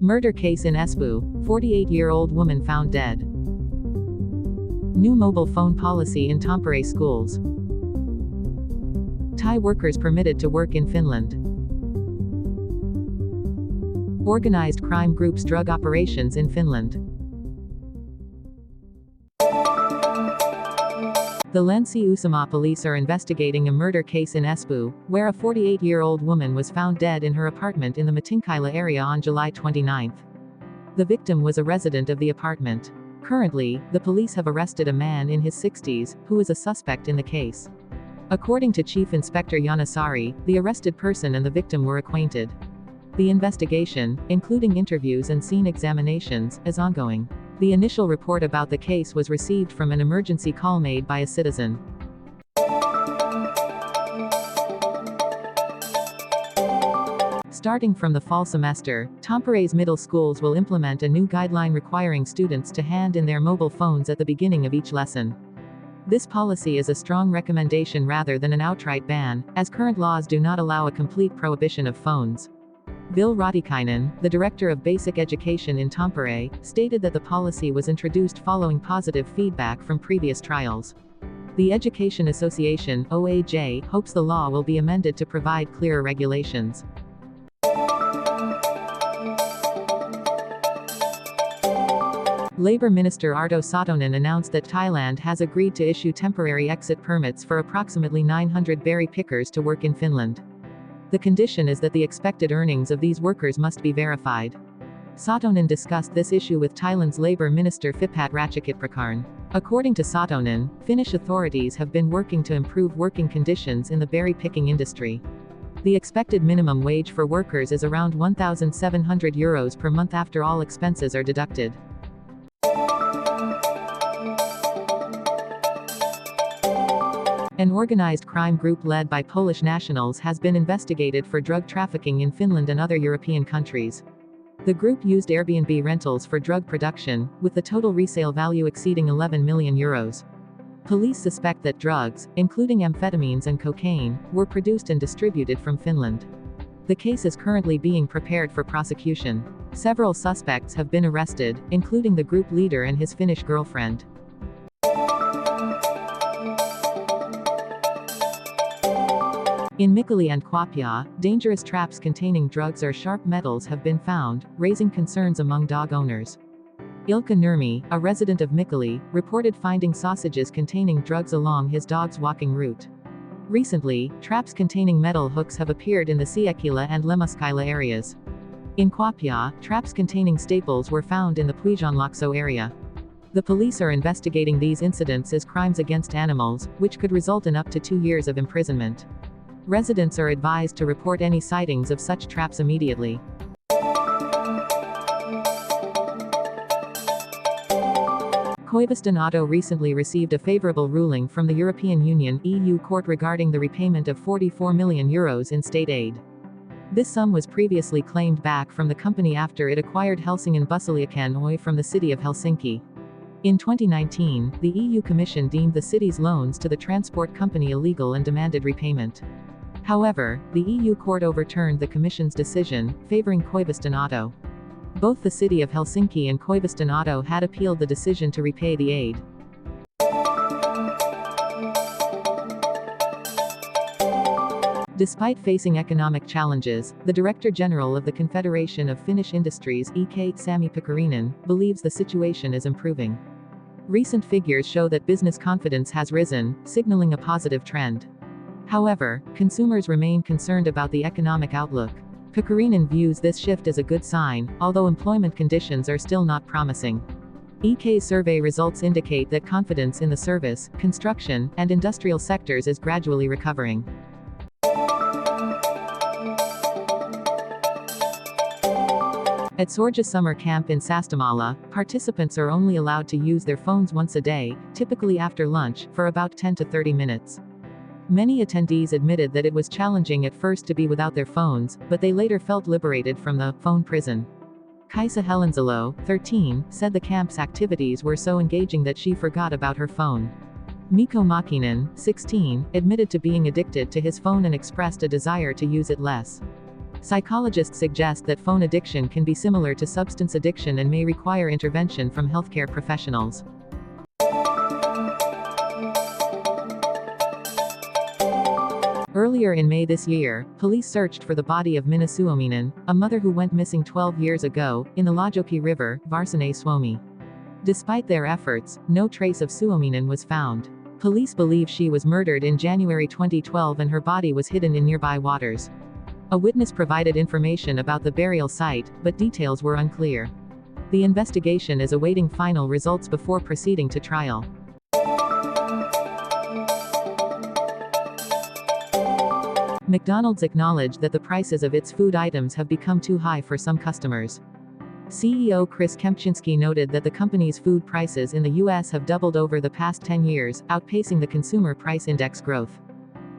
Murder case in Espoo, 48-year-old woman found dead. New mobile phone policy in Tampere schools. Thai workers permitted to work in Finland. Organized crime groups drug operations in Finland. The Länsi-Uusimaa police are investigating a murder case in Espoo, where a 48-year-old woman was found dead in her apartment in the Mikkeli area on July 29. The victim was a resident of the apartment. Currently, the police have arrested a man in his 60s, who is a suspect in the case. According to Chief Inspector Yanasari, the arrested person and the victim were acquainted. The investigation, including interviews and scene examinations, is ongoing. The initial report about the case was received from an emergency call made by a citizen. Starting from the fall semester, Tampere's middle schools will implement a new guideline requiring students to hand in their mobile phones at the beginning of each lesson. This policy is a strong recommendation rather than an outright ban, as current laws do not allow a complete prohibition of phones. Bill Ratikainen, the director of basic education in Tampere, stated that the policy was introduced following positive feedback from previous trials. The Education Association, OAJ, hopes the law will be amended to provide clearer regulations. Labour Minister Arto Satonen announced that Thailand has agreed to issue temporary exit permits for approximately 900 berry pickers to work in Finland. The condition is that the expected earnings of these workers must be verified. Satonen discussed this issue with Thailand's Labour Minister Phiphat Ratchakitprakarn. According to Satonen, Finnish authorities have been working to improve working conditions in the berry picking industry. The expected minimum wage for workers is around €1,700 per month after all expenses are deducted. An organized crime group led by Polish nationals has been investigated for drug trafficking in Finland and other European countries. The group used Airbnb rentals for drug production, with the total resale value exceeding €11 million. Police suspect that drugs, including amphetamines and cocaine, were produced and distributed from Finland. The case is currently being prepared for prosecution. Several suspects have been arrested, including the group leader and his Finnish girlfriend. In Mikkeli and Kuopio, dangerous traps containing drugs or sharp metals have been found, raising concerns among dog owners. Ilkka Nurmi, a resident of Mikkeli, reported finding sausages containing drugs along his dog's walking route. Recently, traps containing metal hooks have appeared in the Siekkila and Lemmaskylä areas. In Kuopio, traps containing staples were found in the Puijonlaakso area. The police are investigating these incidents as crimes against animals, which could result in up to 2 years of imprisonment. Residents are advised to report any sightings of such traps immediately. Koiviston Auto recently received a favorable ruling from the European Union (EU) court regarding the repayment of €44 million in state aid. This sum was previously claimed back from the company after it acquired Helsingin Bussiliikenne Oy from the city of Helsinki. In 2019, the EU Commission deemed the city's loans to the transport company illegal and demanded repayment. However, the EU court overturned the Commission's decision, favoring Koiviston Auto. Both the city of Helsinki and Koiviston Auto had appealed the decision to repay the aid. Despite facing economic challenges, the Director General of the Confederation of Finnish Industries, EK Sami Pikarinen, believes the situation is improving. Recent figures show that business confidence has risen, signaling a positive trend. However, consumers remain concerned about the economic outlook. Pikarinen views this shift as a good sign, although employment conditions are still not promising. EK's survey results indicate that confidence in the service, construction, and industrial sectors is gradually recovering. At Sorja Summer Camp in Sastamala, participants are only allowed to use their phones once a day, typically after lunch, for about 10 to 30 minutes. Many attendees admitted that it was challenging at first to be without their phones, but they later felt liberated from the phone prison. Kaisa Helensalo, 13, said the camp's activities were so engaging that she forgot about her phone. Mikko Makinen, 16, admitted to being addicted to his phone and expressed a desire to use it less. Psychologists suggest that phone addiction can be similar to substance addiction and may require intervention from healthcare professionals. Earlier in May this year, police searched for the body of Minna, Suominen, a mother who went missing 12 years ago, in the Lajoki River, Varsinais-Suomi. Despite their efforts, no trace of Suominen was found. Police believe she was murdered in January 2012 and her body was hidden in nearby waters. A witness provided information about the burial site, but details were unclear. The investigation is awaiting final results before proceeding to trial. McDonald's acknowledged that the prices of its food items have become too high for some customers. CEO Chris Kempczinski noted that the company's food prices in the U.S. have doubled over the past 10 years, outpacing the Consumer Price Index growth.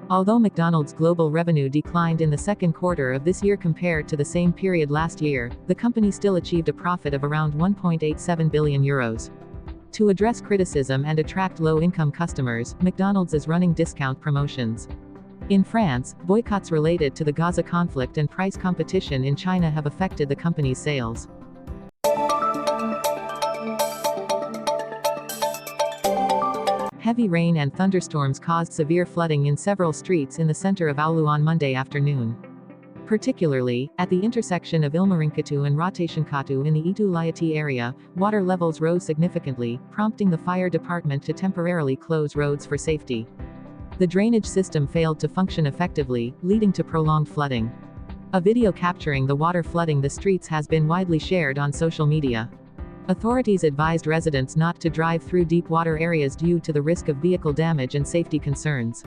Although McDonald's global revenue declined in the second quarter of this year compared to the same period last year, the company still achieved a profit of around €1.87 billion. To address criticism and attract low-income customers, McDonald's is running discount promotions. In France, boycotts related to the Gaza conflict and price competition in China have affected the company's sales. Heavy rain and thunderstorms caused severe flooding in several streets in the center of Oulu on Monday afternoon. Particularly, at the intersection of Ilmarinkatu and Rautaishinkatu in the Itu-Laiati area, water levels rose significantly, prompting the fire department to temporarily close roads for safety. The drainage system failed to function effectively, leading to prolonged flooding. A video capturing the water flooding the streets has been widely shared on social media. Authorities advised residents not to drive through deep water areas due to the risk of vehicle damage and safety concerns.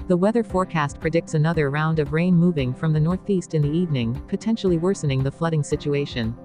The weather forecast predicts another round of rain moving from the northeast in the evening, potentially worsening the flooding situation.